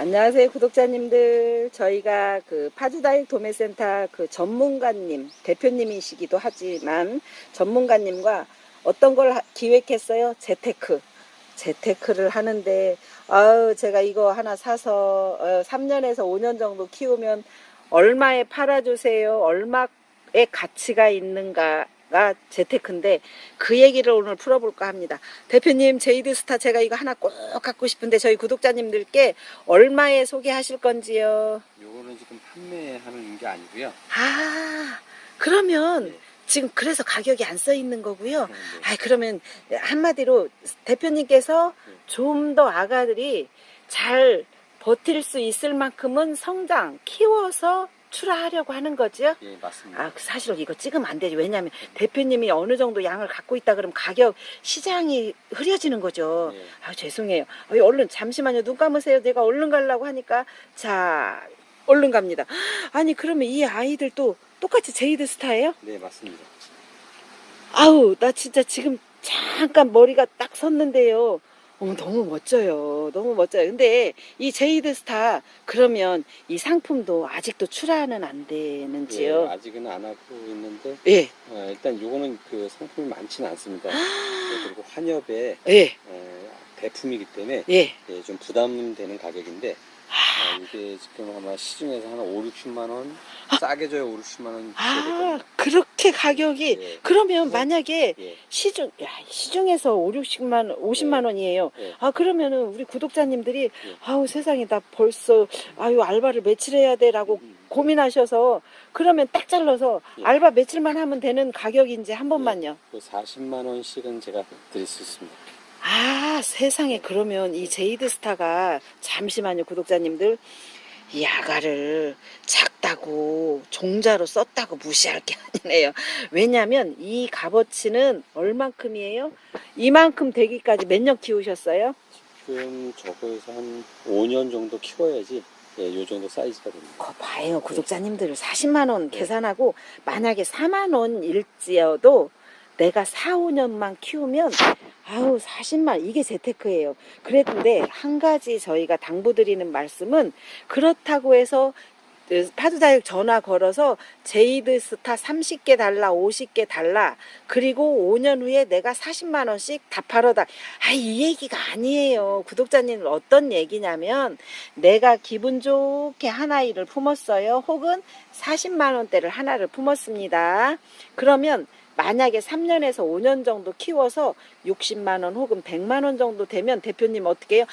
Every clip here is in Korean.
안녕하세요, 구독자님들. 저희가 그 파주다육 도매센터 그 전문가님, 대표님이시기도 하지만 전문가님과 어떤 걸 기획했어요? 재테크를 하는데, 제가 이거 하나 사서 3년에서 5년 정도 키우면 얼마에 팔아주세요? 얼마의 가치가 있는가? 가 재테크인데 그 얘기를 오늘 풀어볼까 합니다. 대표님, 제이드스타 제가 이거 하나 꼭 갖고 싶은데 저희 구독자님들께 얼마에 소개하실 건지요? 요거는 지금 판매하는 게 아니고요. 그러면 네. 지금 그래서 가격이 안 써 있는 거고요. 네. 그러면 한마디로 대표님께서 네. 좀 더 아가들이 잘 버틸 수 있을 만큼은 성장, 키워서 출하하려고 하는 거죠? 예, 맞습니다. 사실 이거 찍으면 안 되지. 왜냐하면 대표님이 어느 정도 양을 갖고 있다 그러면 가격, 시장이 흐려지는 거죠. 네. 죄송해요. 얼른 잠시만요. 눈 감으세요. 내가 얼른 가려고 하니까. 자, 얼른 갑니다. 아니, 그러면 이 아이들도 똑같이 제이드 스타예요? 네, 맞습니다. 나 진짜 지금 잠깐 머리가 딱 섰는데요. 너무 멋져요. 너무 멋져요. 근데 이 제이드 스타 그러면 이 상품도 아직도 출하는 안 되는지요? 예, 아직은 안 하고 있는데 예. 일단 요거는 그 상품이 많지는 않습니다. 그리고 환엽의 예. 대품이기 때문에 예. 좀 부담되는 가격인데 이게 지금 아마 시중에서 한 5, 60만 원, 싸게 줘야 5, 60만 원. 그렇게 가격이. 예. 그러면 만약에 예. 시중에서 5, 60만, 50만 원이에요. 예. 그러면은 우리 구독자님들이 세상에 나 벌써 알바를 며칠 해야 돼라고 고민하셔서 그러면 딱 잘라서 예. 알바 며칠만 하면 되는 가격인지 한 번만요. 그 40만 원씩은 제가 드릴 수 있습니다. 세상에. 그러면 이 제이드 스타가, 잠시만요, 구독자님들, 이 아가를 작다고 종자로 썼다고 무시할 게 아니네요. 왜냐면 이 값어치는 얼만큼이에요? 이만큼 되기까지 몇 년 키우셨어요? 지금 저거에서 한 5년 정도 키워야지 요 정도 사이즈가 됩니다. 그거 봐요, 구독자님들. 40만 원 네. 계산하고 만약에 4만 원일지어도 내가 4, 5년만 키우면 40만, 이게 재테크예요. 그랬는데 한 가지 저희가 당부드리는 말씀은, 그렇다고 해서 파주다육 전화 걸어서 제이드 스타 30개 달라, 50개 달라, 그리고 5년 후에 내가 40만 원씩 다 팔아다, 이 얘기가 아니에요. 구독자님, 어떤 얘기냐면 내가 기분 좋게 하나를 품었어요. 혹은 40만 원대를 하나를 품었습니다. 그러면 만약에 3년에서 5년 정도 키워서 60만 원 혹은 100만 원 정도 되면 대표님 어떻게 해요?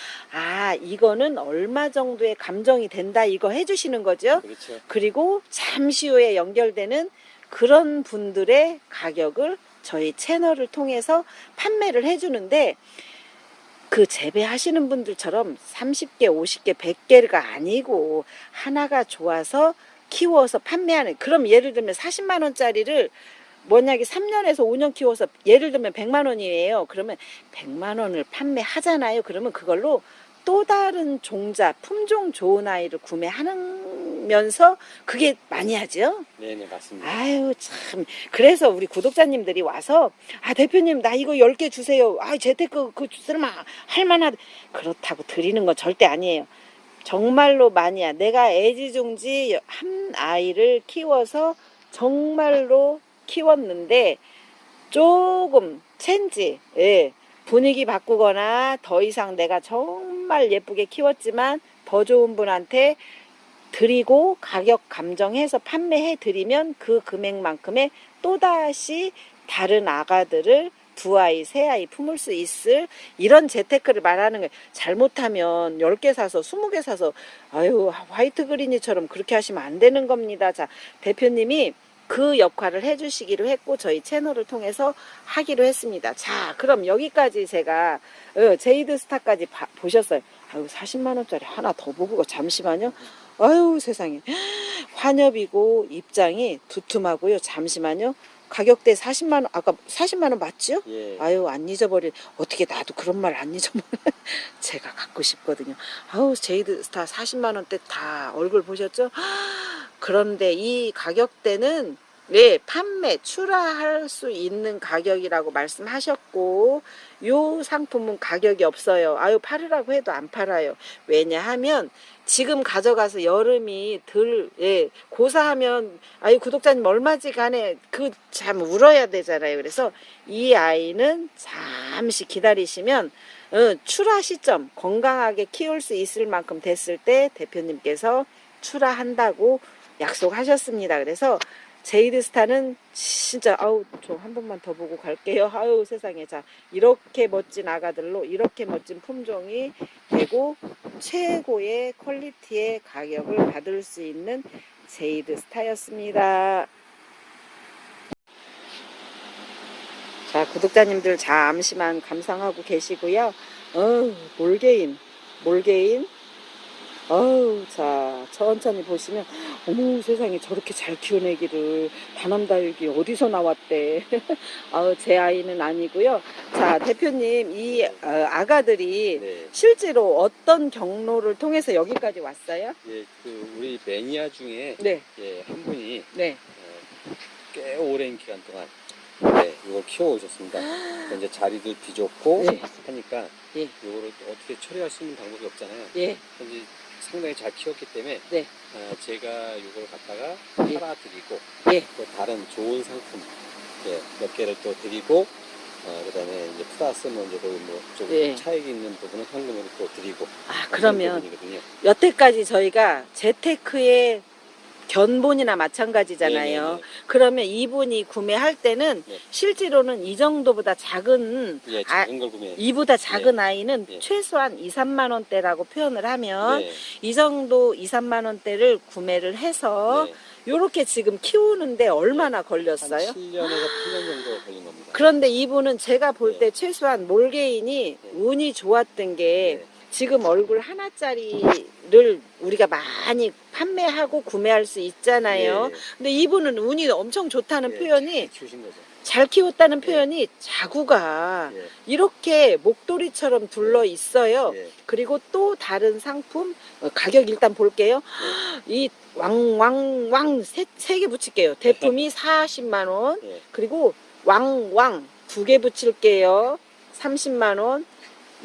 이거는 얼마 정도의 감정이 된다, 이거 해주시는 거죠. 그렇죠. 그리고 잠시 후에 연결되는 그런 분들의 가격을 저희 채널을 통해서 판매를 해주는데, 그 재배하시는 분들처럼 30개, 50개, 100개가 아니고 하나가 좋아서 키워서 판매하는, 그럼 예를 들면 40만 원짜리를 만약에 3년에서 5년 키워서 예를 들면 100만 원이에요. 그러면 100만 원을 판매하잖아요. 그러면 그걸로 또 다른 종자, 품종 좋은 아이를 구매하면서 그게 많이 하죠. 네네, 맞습니다. 참. 그래서 우리 구독자님들이 와서 대표님 나 이거 10개 주세요. 재테크 그 쓸만 할만하다. 그렇다고 드리는 건 절대 아니에요. 정말로 많이야. 내가 애지중지 한 아이를 키워서 정말로 키웠는데 조금 분위기 바꾸거나 더 이상 내가 정말 예쁘게 키웠지만 더 좋은 분한테 드리고 가격 감정해서 판매해 드리면 그 금액만큼의 또다시 다른 아가들을 2아이, 3아이 품을 수 있을 이런 재테크를 말하는 거예요. 잘못하면 10개 사서 20개 사서 화이트 그린이처럼 그렇게 하시면 안 되는 겁니다. 자, 대표님이 그 역할을 해주시기로 했고 저희 채널을 통해서 하기로 했습니다. 자, 그럼 여기까지 제가 제이드 스타까지 보셨어요. 40만 원짜리 하나 더 보고, 잠시만요. 세상에. 환엽이고 입장이 두툼하고요. 잠시만요. 가격대 40만 원, 아까 40만 원 맞죠? 예. 안 잊어버릴. 어떻게 나도 그런 말 안 잊어버려. 제가 갖고 싶거든요. 제이드 스타 40만 원대 다 얼굴 보셨죠? 그런데 이 가격대는 네, 판매, 출하할 수 있는 가격이라고 말씀하셨고, 요 상품은 가격이 없어요. 아유, 팔으라고 해도 안 팔아요. 왜냐하면 지금 가져가서 여름이 예, 고사하면, 아유, 구독자님 얼마지 간에 그 참 울어야 되잖아요. 그래서 이 아이는 잠시 기다리시면, 출하 시점, 건강하게 키울 수 있을 만큼 됐을 때 대표님께서 출하한다고 약속하셨습니다. 그래서 제이드스타는 진짜 아우 저 한 번만 더 보고 갈게요. 아유 세상에. 자, 이렇게 멋진 아가들로 이렇게 멋진 품종이 되고 최고의 퀄리티의 가격을 받을 수 있는 제이드스타였습니다. 자, 구독자님들 잠시만 감상하고 계시고요. 몰개인 자, 천천히 보시면, 어머, 세상에 저렇게 잘 키운 애기를 다남다육이 어디서 나왔대. 제 아이는 아니고요. 자, 대표님, 이 아가들이 네. 실제로 어떤 경로를 통해서 여기까지 왔어요? 예, 그 우리 매니아 중에 네, 예, 한 분이 네. 꽤 오랜 기간 동안 네, 이걸 키워오셨습니다. 이제 자리도 비좁고 네. 하니까 예. 이거를 어떻게 처리할 수 있는 방법이 없잖아요. 예, 이제 상당히 잘 키웠기 때문에 네. 제가 이걸 갖다가 예. 팔아드리고 예. 또 다른 좋은 상품 예, 몇 개를 또 드리고 그다음에 이제 플러스 이제 뭐좀 예. 차익이 있는 부분은 현금으로 또 드리고 그러면 부분이거든요. 여태까지 저희가 재테크의 견본이나 마찬가지잖아요. 네네네. 그러면 이분이 구매할 때는 네. 실제로는 이 정도보다 작은 예, 작은 걸 구매해. 이보다 작은 아이는 네. 최소한 2, 3만 원대라고 표현을 하면 네. 이 정도 2, 3만 원대를 구매를 해서 네. 요렇게 지금 키우는데 얼마나 한 걸렸어요? 7년에서 8년 정도 걸린 겁니다. 그런데 이분은 제가 볼 네. 때 최소한 몰개인이 네. 운이 좋았던 게 네. 지금 얼굴 하나짜리를 우리가 많이 판매하고 구매할 수 있잖아요. 네. 근데 이분은 운이 엄청 좋다는 예, 표현이 잘 키우신 거죠. 잘 키웠다는 네. 표현이 자구가 예. 이렇게 목도리처럼 둘러 있어요. 예. 그리고 또 다른 상품 가격 일단 볼게요. 이 왕왕왕 세 개 붙일게요. 대품이 40만 원. 예. 그리고 왕왕 두 개 붙일게요. 30만 원.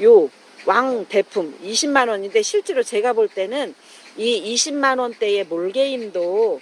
요 왕 대품 20만 원인데 실제로 제가 볼 때는 이 20만 원대의 몰개임도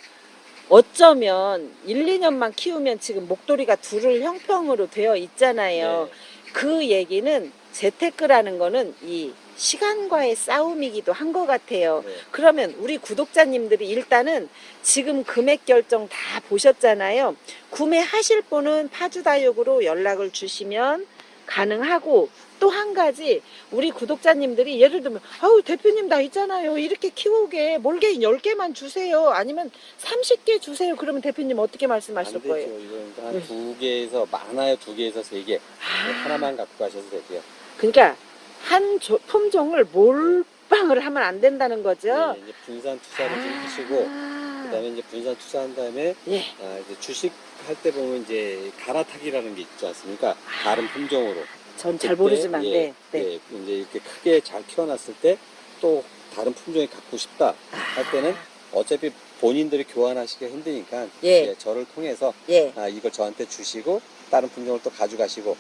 어쩌면 1, 2년만 키우면 지금 목도리가 둘을 형평으로 되어 있잖아요. 네. 그 얘기는 재테크라는 거는 이 시간과의 싸움이기도 한 것 같아요. 네. 그러면 우리 구독자님들이 일단은 지금 금액 결정 다 보셨잖아요. 구매하실 분은 파주다육으로 연락을 주시면 가능하고, 또 한 가지 우리 구독자님들이 예를 들면 아우 대표님 나 있잖아요 이렇게 키우게 몰개인 10개만 주세요 아니면 30개 주세요 그러면 대표님 어떻게 말씀하실 안 거예요? 되죠. 이건 한 두 개에서 많아요. 두 개에서 세 개. 하나만 갖고 가셔도 되고요. 그러니까 한 품종을 몰빵을 하면 안 된다는 거죠. 네, 이제 분산 투자를 좀 하시고 그다음에 이제 분산 투자한 다음에 예. 이제 주식 할 때 보면 이제 갈아타기라는 게 있지 않습니까? 다른 품종으로. 전 잘 그때, 모르지만 예, 네. 예, 이제 이렇게 크게 잘 키워놨을 때 또 다른 품종이 갖고 싶다 할 때는 어차피 본인들이 교환하시기가 힘드니까 예. 저를 통해서 예. 이걸 저한테 주시고 다른 품종을 또 가져가시고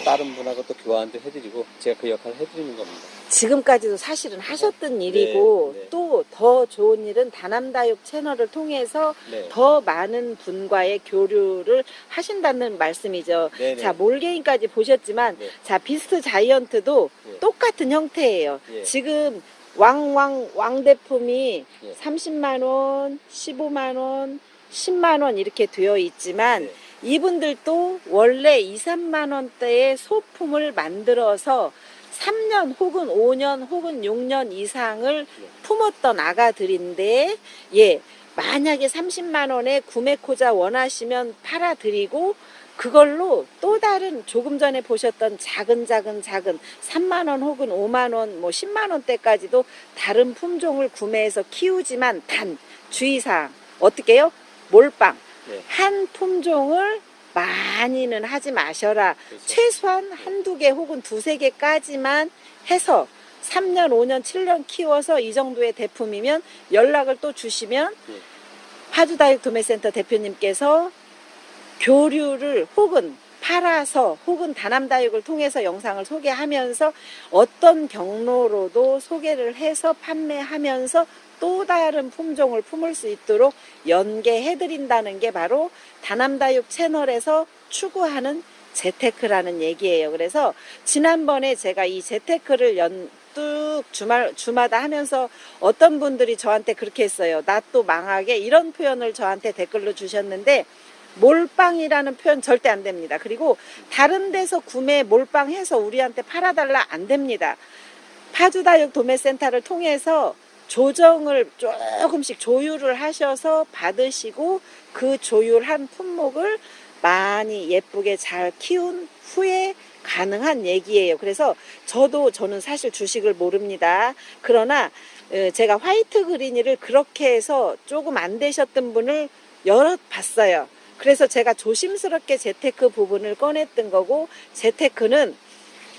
다른 분하고 또 교환도 해드리고 제가 그 역할을 해드리는 겁니다. 지금까지도 사실은 하셨던 일이고 네. 또 더 좋은 일은 다남다육 채널을 통해서 네. 더 많은 분과의 교류를 하신다는 말씀이죠. 네네. 자, 몰개인까지 보셨지만 네. 자, 비스트 자이언트도 네. 똑같은 형태예요. 예. 지금 왕대품이 예. 30만 원, 15만 원, 10만 원 이렇게 되어 있지만 네. 이분들도 원래 2, 3만 원대의 소품을 만들어서 3년 혹은 5년 혹은 6년 이상을 품었던 아가들인데, 예, 만약에 30만 원에 구매코자 원하시면 팔아드리고 그걸로 또 다른 조금 전에 보셨던 작은 3만 원 혹은 5만 원, 뭐 10만 원대까지도 다른 품종을 구매해서 키우지만 단 주의사항 어떻게 해요? 몰빵. 네. 한 품종을 많이는 하지 마셔라. 그렇죠. 최소한 한두 개 혹은 두세 개까지만 해서 3년, 5년, 7년 키워서 이 정도의 대품이면 연락을 또 주시면 예. 파주다육 도매센터 대표님께서 교류를 혹은 팔아서 혹은 다남다육을 통해서 영상을 소개하면서 어떤 경로로도 소개를 해서 판매하면서 또 다른 품종을 품을 수 있도록 연계해드린다는 게 바로 다남다육 채널에서 추구하는 재테크라는 얘기예요. 그래서 지난번에 제가 이 재테크를 뚝 주마다 하면서 어떤 분들이 저한테 그렇게 했어요. 나 또 망하게, 이런 표현을 저한테 댓글로 주셨는데, 몰빵이라는 표현 절대 안 됩니다. 그리고 다른 데서 구매 몰빵해서 우리한테 팔아달라 안 됩니다. 파주다육 도매센터를 통해서 조정을 조금씩 조율을 하셔서 받으시고 그 조율한 품목을 많이 예쁘게 잘 키운 후에 가능한 얘기예요. 그래서 저는 사실 주식을 모릅니다. 그러나 제가 화이트 그린이를 그렇게 해서 조금 안 되셨던 분을 여럿 봤어요. 그래서 제가 조심스럽게 재테크 부분을 꺼냈던 거고, 재테크는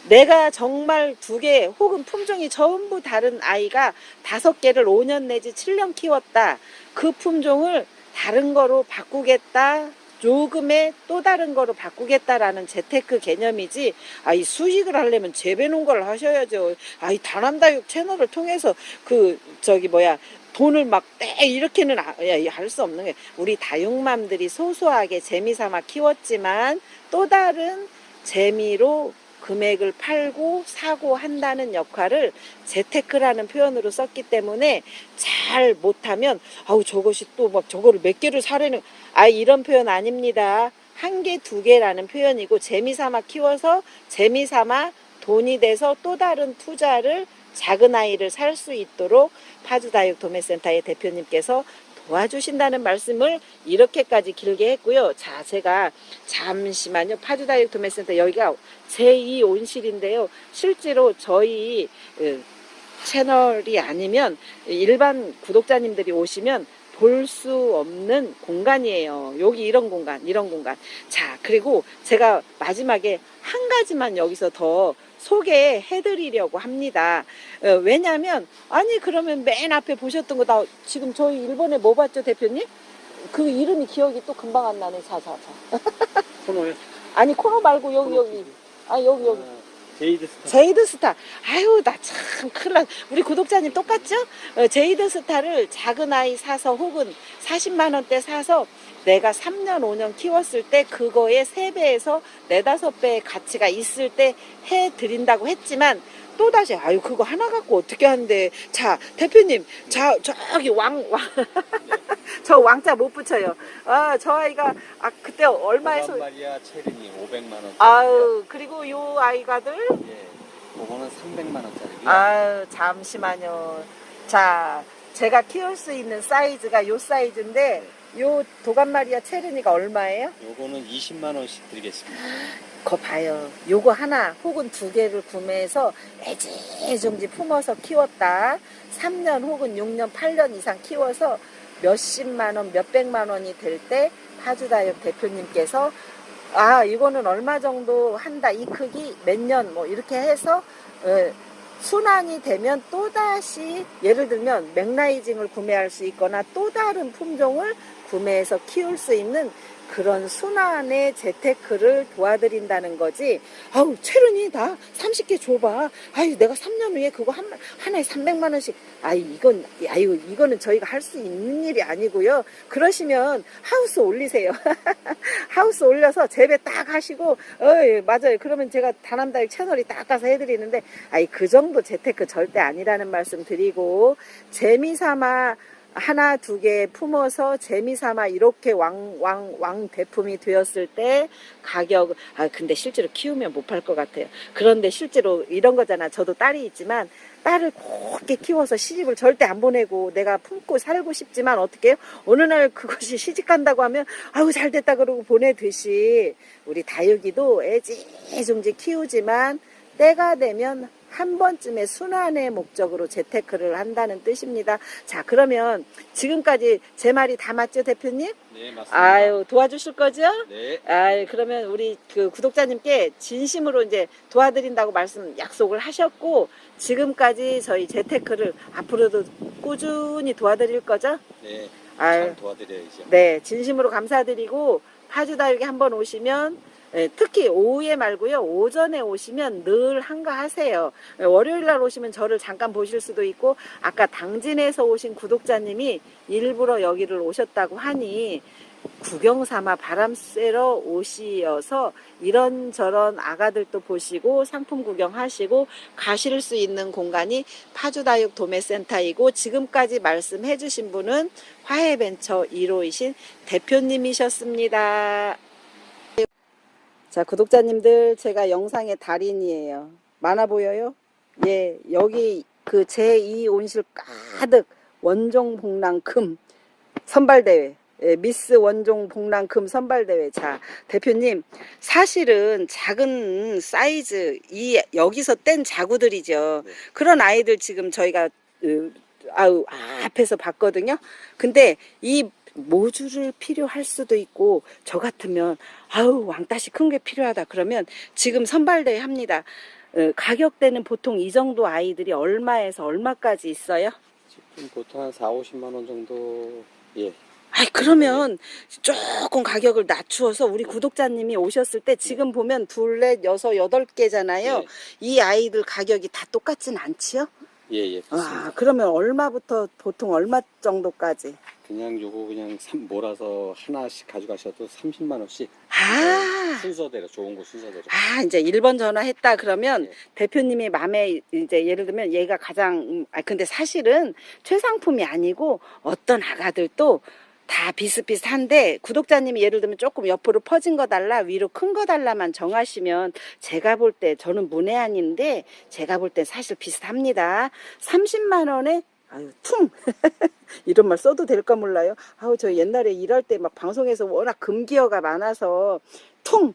내가 정말 2개 혹은 품종이 전부 다른 아이가 5개를 5년 내지 7년 키웠다. 그 품종을 다른 거로 바꾸겠다. 요금에 또 다른 거로 바꾸겠다라는 재테크 개념이지, 이 수익을 하려면 재배 농가를 하셔야죠. 이 다남다육 채널을 통해서 돈을 막 이렇게는 할 수 없는 게, 우리 다육맘들이 소소하게 재미삼아 키웠지만 또 다른 재미로 금액을 팔고 사고 한다는 역할을 재테크라는 표현으로 썼기 때문에, 잘 못하면 저것이 또 막 저거를 몇 개를 사려는, 이런 표현 아닙니다. 1개, 2개라는 표현이고, 재미삼아 키워서 재미삼아 돈이 돼서 또 다른 투자를, 작은 아이를 살 수 있도록 파주다육 도매센터의 대표님께서 도와주신다는 말씀을 이렇게까지 길게 했고요. 자, 제가 잠시만요. 파주다육 도매센터, 여기가 제2 온실인데요. 실제로 저희 채널이 아니면 일반 구독자님들이 오시면 볼 수 없는 공간이에요. 여기 이런 공간. 자, 그리고 제가 마지막에 한 가지만 여기서 더 소개해드리려고 합니다. 왜냐하면, 그러면 맨 앞에 보셨던 거 다, 지금 저희 일본에 뭐 봤죠, 대표님? 그 이름이 기억이 또 금방 안 나네. 자. 코너요? 아니, 코너 말고 여기. 여기. 제이드스타. 나 참 큰일 났. 우리 구독자님 똑같죠? 제이드스타를 작은 아이 사서 혹은 40만 원대 사서 내가 3년 5년 키웠을 때 그거의 3배에서 4, 5배의 가치가 있을 때 해드린다고 했지만, 또다시 그거 하나 갖고 어떻게 하는데. 자, 대표님, 저기 저 왕자 못 붙여요. 저 아이가 그때 얼마에서 마리아 체린이 500만 원. 그리고 요 아이가들, 예, 그거는 300만 원짜리. 잠시만요. 자, 제가 키울 수 있는 사이즈가 요 사이즈인데, 요 도감마리아 체르니가 얼마예요? 요거는 20만 원씩 드리겠습니다. 거 봐요. 요거 하나 혹은 2개를 구매해서 애지중지 품어서 키웠다. 3년 혹은 6년, 8년 이상 키워서 몇십만 원, 몇백만 원이 될 때 파주다육 대표님께서 이거는 얼마 정도 한다. 이 크기 몇 년 이렇게 해서 순환이 되면 또다시, 예를 들면 맥라이징을 구매할 수 있거나 또 다른 품종을 구매해서 키울 수 있는 그런 순환의 재테크를 도와드린다는 거지. 체르니 다 30개 줘봐. 내가 3년 후에 그거 하나에 300만 원씩. 이거는 저희가 할 수 있는 일이 아니고요. 그러시면 하우스 올리세요. 하우스 올려서 재배 딱 하시고, 맞아요. 그러면 제가 다남다육 채널이 딱 가서 해드리는데, 그 정도 재테크 절대 아니라는 말씀 드리고, 재미삼아 하나, 2개 품어서 재미삼아 이렇게 왕 대품이 되었을 때 가격, 근데 실제로 키우면 못 팔 것 같아요. 그런데 실제로 이런 거잖아. 저도 딸이 있지만 딸을 곱게 키워서 시집을 절대 안 보내고 내가 품고 살고 싶지만 어떻게 해요? 어느 날 그것이 시집 간다고 하면 잘 됐다 그러고 보내듯이, 우리 다육이도 애지중지 키우지만 때가 되면 한 번쯤에 순환의 목적으로 재테크를 한다는 뜻입니다. 자, 그러면 지금까지 제 말이 다 맞죠, 대표님? 네, 맞습니다. 도와주실 거죠? 네. 그러면 우리 구독자님께 진심으로 이제 도와드린다고 약속을 하셨고, 지금까지 저희 재테크를 앞으로도 꾸준히 도와드릴 거죠? 네. 잘 도와드려야죠. 네, 진심으로 감사드리고, 파주다육에 한번 오시면 예, 특히 오후에 말고요. 오전에 오시면 늘 한가하세요. 예, 월요일 날 오시면 저를 잠깐 보실 수도 있고 아까 당진에서 오신 구독자님이 일부러 여기를 오셨다고 하니 구경 삼아 바람 쐬러 오시어서 이런저런 아가들도 보시고 상품 구경하시고 가실 수 있는 공간이 파주다육 도매센터이고 지금까지 말씀해 주신 분은 화해벤처 1호이신 대표님이셨습니다. 자, 구독자님들, 제가 영상의 달인이에요. 많아 보여요? 예, 여기 그 제2 온실 가득 원종 복랑금 선발대회. 예, 미스 원종 복랑금 선발대회. 자, 대표님, 사실은 작은 사이즈, 여기서 뗀 자구들이죠. 네. 그런 아이들 지금 저희가, 앞에서 봤거든요. 근데 이 모주를 필요할 수도 있고, 저 같으면, 왕따시 큰 게 필요하다. 그러면 지금 선발대회 합니다. 가격대는 보통 이 정도 아이들이 얼마에서 얼마까지 있어요? 지금 보통 한 4, 50만 원 정도. 예. 그러면 조금 가격을 낮추어서 우리 구독자님이 오셨을 때 지금 보면 둘, 넷, 여섯, 8개잖아요. 네. 이 아이들 가격이 다 똑같진 않지요? 예, 그렇습니다. 그러면 얼마부터 보통 얼마 정도까지? 그냥 요거 그냥 몰아서 하나씩 가져가셔도 30만 원씩. 순서대로, 좋은 거 순서대로. 이제 1번 전화했다 그러면 네. 대표님이 마음에 이제 예를 들면 얘가 가장 근데 사실은 최상품이 아니고 어떤 아가들도 다 비슷비슷한데 구독자님이 예를 들면 조금 옆으로 퍼진 거 달라 위로 큰 거 달라만 정하시면 제가 볼 때 저는 문외한인데 제가 볼 때 사실 비슷합니다. 30만 원에 퉁 이런 말 써도 될까 몰라요. 저 옛날에 일할 때 막 방송에서 워낙 금기어가 많아서 퉁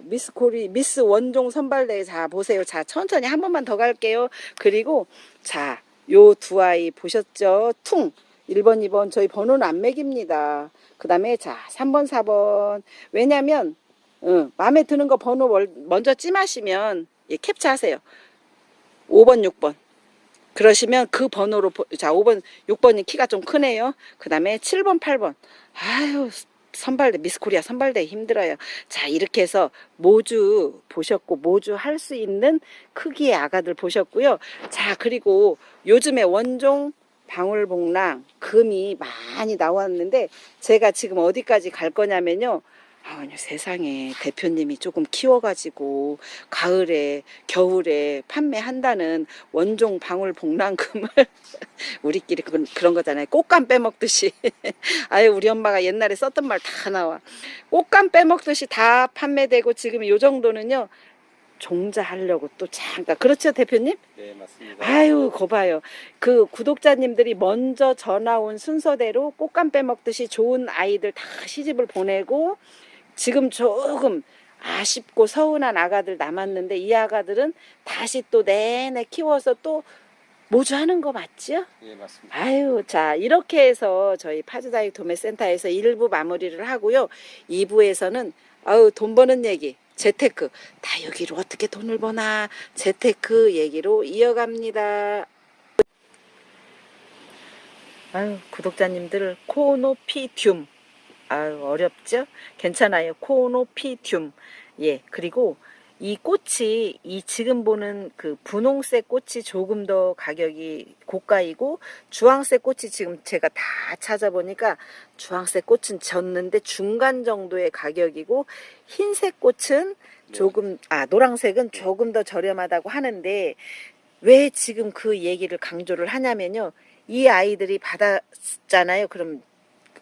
미스 원종 선발대회. 자, 보세요. 자, 천천히 한 번만 더 갈게요. 그리고 자, 요 두 아이 보셨죠? 퉁 1번, 2번 저희 번호는 안 매깁니다. 그 다음에 자 3번, 4번. 왜냐면 마음에 드는 거 번호 먼저 찜하시면 캡처하세요. 5번, 6번. 그러시면 그 번호로 자 5번, 6번이 키가 좀 크네요. 그 다음에 7번, 8번. 선발대 미스코리아 선발대 힘들어요. 자, 이렇게 해서 모주 보셨고 모주 할 수 있는 크기의 아가들 보셨고요. 자, 그리고 요즘에 원종 방울복랑 금이 많이 나왔는데 제가 지금 어디까지 갈 거냐면요. 세상에 대표님이 조금 키워가지고 가을에 겨울에 판매한다는 원종 방울복랑금을 우리끼리 그런 거잖아요. 꽃감 빼먹듯이. 우리 엄마가 옛날에 썼던 말 다 나와. 꽃감 빼먹듯이 다 판매되고 지금 요 정도는요. 종자하려고 또 잠깐. 그렇죠, 대표님? 네, 맞습니다. 거 봐요. 그 구독자님들이 먼저 전화 온 순서대로 꽃감 빼먹듯이 좋은 아이들 다 시집을 보내고 지금 조금 아쉽고 서운한 아가들 남았는데 이 아가들은 다시 또 내내 키워서 또 모주하는 거 맞죠? 예, 맞습니다. 자, 이렇게 해서 저희 파주다육 도매센터에서 1부 마무리를 하고요. 2부에서는 돈 버는 얘기, 재테크, 다 여기로 어떻게 돈을 버나 재테크 얘기로 이어갑니다. 구독자님들 코노피듐 어렵죠? 괜찮아요. 코노피듐. 그리고 이 꽃이 지금 보는 그 분홍색 꽃이 조금 더 가격이 고가이고 주황색 꽃이 지금 제가 다 찾아보니까 주황색 꽃은 졌는데 중간 정도의 가격이고 흰색 꽃은 조금 노란색은 조금 더 저렴하다고 하는데 왜 지금 그 얘기를 강조를 하냐면요. 이 아이들이 받았잖아요. 그럼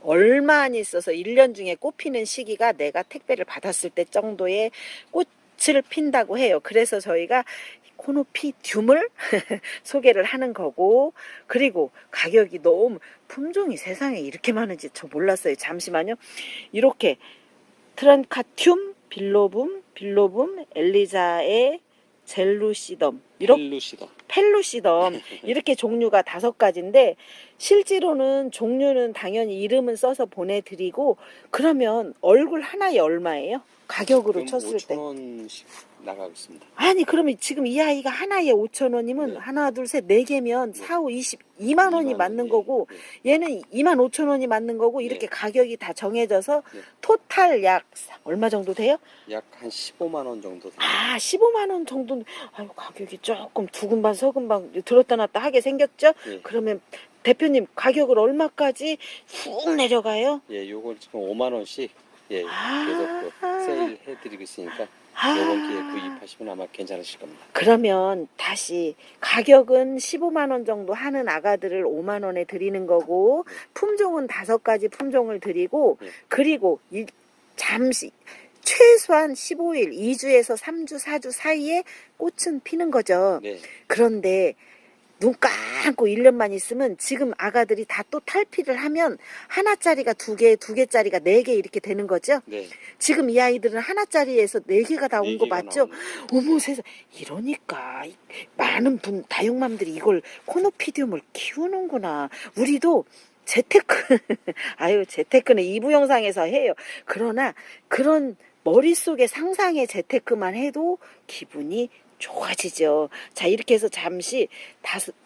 얼마 안 있어서 1년 중에 꽃피는 시기가 내가 택배를 받았을 때 정도의 꽃을 핀다고 해요. 그래서 저희가 코노피듐을 소개를 하는 거고 그리고 가격이 너무 품종이 세상에 이렇게 많은지 저 몰랐어요. 잠시만요. 이렇게 트란카튬, 빌로붐, 엘리자의 젤루시덤 펠루시덤 이렇게 종류가 5가지인데 실제로는 종류는 당연히 이름은 써서 보내드리고 그러면 얼굴 하나에 얼마예요? 가격으로 쳤을 때 5,000원씩 나가고 있습니다. 아니 그러면 지금 이 아이가 하나에 5,000원이면 네. 하나 둘 셋 네 개면 네. 4, 5, 2만 원이 2만 맞는 원, 예, 거고 예. 얘는 25,000원이 맞는 거고 네. 이렇게 가격이 다 정해져서 네. 토탈 약 얼마 정도 돼요? 약 한 15만 원 정도 됩니다. 아 15만 원 정도. 아유 가격이 조금 두근반 서근반 들었다 놨다 하게 생겼죠? 예. 그러면 대표님 가격을 얼마까지 훅 내려가요? 예, 요걸 지금 5만 원씩 예, 아. 계속 그 세일 해드리고 있으니까 아. 요번 기회에 구입하시면 아마 괜찮으실 겁니다. 그러면 다시 가격은 15만 원 정도 하는 아가들을 5만 원에 드리는 거고 네. 품종은 5가지 품종을 드리고 네. 그리고 잠시 최소한 15일, 2주에서 3주, 4주 사이에 꽃은 피는 거죠. 네, 그런데 눈 감고 1년만 있으면 지금 아가들이 다 또 탈피를 하면 하나짜리가 2개, 2개짜리가 4개 이렇게 되는 거죠. 네. 지금 이 아이들은 하나짜리에서 4개가 나온 네 거 개가 맞죠? 나옵니다. 어머 세상 이러니까 많은 분 다육맘들이 이걸 코노피디움을 키우는구나. 우리도 재테크 아유 재테크는 2부 영상에서 해요. 그러나 그런 머릿속에 상상의 재테크만 해도 기분이 좋아지죠. 자 이렇게 해서 잠시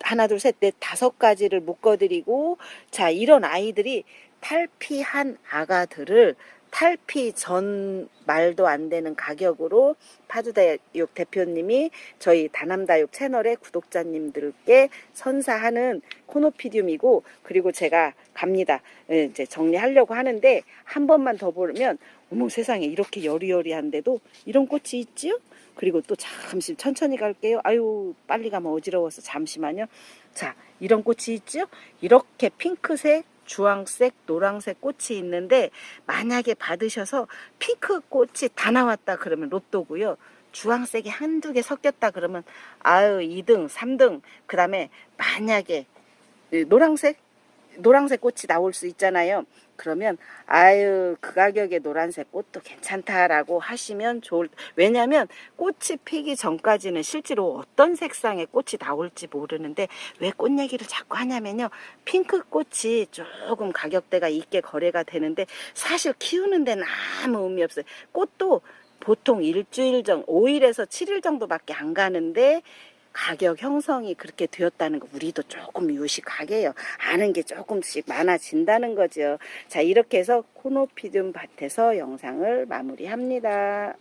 하나 둘 셋 넷 5가지를 묶어드리고 자 이런 아이들이 탈피한 아가들을 탈피 전 말도 안 되는 가격으로 파주다육 대표님이 저희 다남다육 채널의 구독자님들께 선사하는 코노피디움이고 그리고 제가 갑니다. 이제 정리하려고 하는데 한 번만 더 보면 어머 세상에 이렇게 여리여리한데도 이런 꽃이 있지요? 그리고 또 잠시 천천히 갈게요. 아유 빨리 가면 어지러워서 잠시만요. 자 이런 꽃이 있죠? 이렇게 핑크색 주황색, 노란색 꽃이 있는데 만약에 받으셔서 핑크 꽃이 다 나왔다 그러면 로또고요. 주황색이 한두 개 섞였다 그러면 아유 2등, 3등. 그 다음에 만약에 노란색 꽃이 나올 수 있잖아요. 그러면 아유 그 가격에 노란색 꽃도 괜찮다라고 하시면 좋을. 왜냐하면 꽃이 피기 전까지는 실제로 어떤 색상의 꽃이 나올지 모르는데 왜 꽃 얘기를 자꾸 하냐면요. 핑크 꽃이 조금 가격대가 있게 거래가 되는데 사실 키우는 데는 아무 의미 없어요. 꽃도 보통 일주일 정도 5일에서 7일 정도밖에 안 가는데 가격 형성이 그렇게 되었다는 거 우리도 조금 유식하게요. 아는 게 조금씩 많아진다는 거죠. 자 이렇게 해서 코노피디움 밭에서 영상을 마무리합니다.